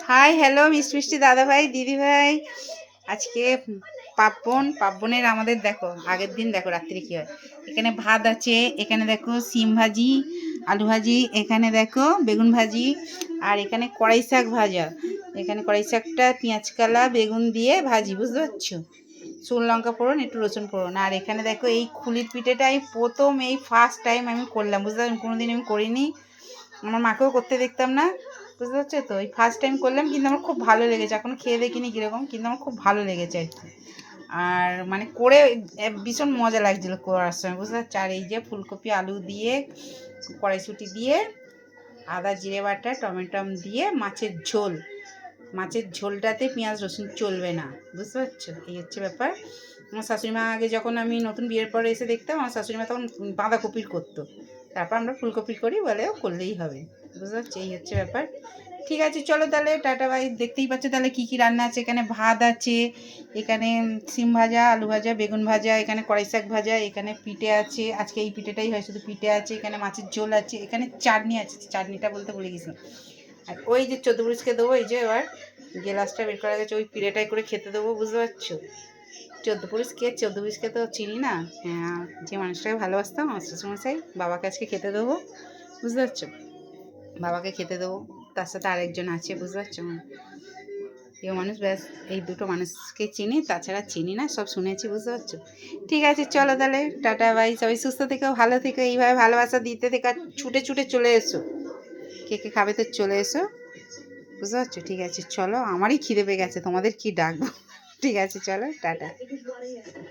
Hi hello মিষ্টি মিষ্টি দাদা ভাই দিদি ভাই। আজকে পার্বণের আমাদের দেখো আগের দিন দেখো রাত্রি কী হয়। এখানে ভাত আছে, এখানে দেখো সিম ভাজি, আলু ভাজি, এখানে দেখো বেগুন ভাজি, আর এখানে কড়াই শাক ভাজা। এখানে কড়াই শাকটা পেঁয়াজ কালা বেগুন দিয়ে ভাজি, বুঝতে পারছো, শুকনো লঙ্কা ফোড়ন একটু রসুন ফোড়ন। আর এখানে দেখো এই খুলির পিঠেটা এই প্রথম এই ফার্স্ট টাইম আমি করলাম, বুঝতে পারছি, কোনোদিন আমি করিনি, আমার মাকেও করতে দেখতাম না, বুঝতে পারছো তো। এই ফার্স্ট টাইম করলাম, কিন্তু আমার খুব ভালো লেগেছে, এখনও খেয়ে দেখিনি কীরকম, কিন্তু আমার খুব ভালো লেগেছে আর কি। আর মানে করে ভীষণ মজা লাগছিলো করার সময়, বুঝতে পারছো। আর এই যে ফুলকপি আলু দিয়ে কড়াইশুঁটি দিয়ে আদা জিরে বাটা টমেটো দিয়ে মাছের ঝোলটাতে পেঁয়াজ রসুন চলবে না, বুঝতে পারছো, এই হচ্ছে ব্যাপার। আমার শাশুড়িমা আগে যখন আমি নতুন বিয়ের পরে এসে দেখতাম, আমার শাশুড়িমা তখন বাঁধাকপির করতো, তারপর আমরা ফুলকপির করি, বলে করলেই হবে, বুঝতে পারছি, এই হচ্ছে ব্যাপার। ঠিক আছে চলো তাহলে টাটা বাই। দেখতেই পাচ্ছ তাহলে কী কী রান্না আছে। এখানে ভাত আছে, এখানে সিম ভাজা আলু ভাজা বেগুন ভাজা, এখানে কড়াই শাক ভাজা, এখানে পিঠে আছে, আজকে এই পিঠেটাই হয়, শুধু পিঠে আছে, এখানে মাছের ঝোল আছে, এখানে চাটনি আছে, চাটনিটা বলতে ভুলে গেছিলাম। আর ওই যে 14 পুরুষকে দেবো, এই যে এবার গ্লাসটা বের করা গেছে, ওই পিঠেটাই করে খেতে দেবো, বুঝতে পারছো। 14 পুরুষকে তো চিনি না। হ্যাঁ, যে মানুষটাকে ভালোবাসতাম আমার শ্বশুরমশাই, বাবাকে আজকে খেতে দেবো, বুঝতে পারছো, বাবাকে খেতে দেবো, তার সাথে আরেকজন আছে, বুঝতে পারছো। প্রিয় মানুষ, ব্যাস এই দুটো মানুষকে চিনি, তাছাড়া চিনি না, সব শুনেছি, বুঝতে পারছো। ঠিক আছে চলো তাহলে টাটা বাই। সবাই সুস্থ থেকো, ভালো থেকো, এইভাবে ভালোবাসা দিতে থেকো, ছুটে ছুটে চলে এসো, কে কে খাবে তো চলে এসো, বুঝতে পারছো। ঠিক আছে চলো, আমারই খিদে পেয়ে গেছে, তোমাদের কি ডাকবো। ঠিক আছে চলো টাটা।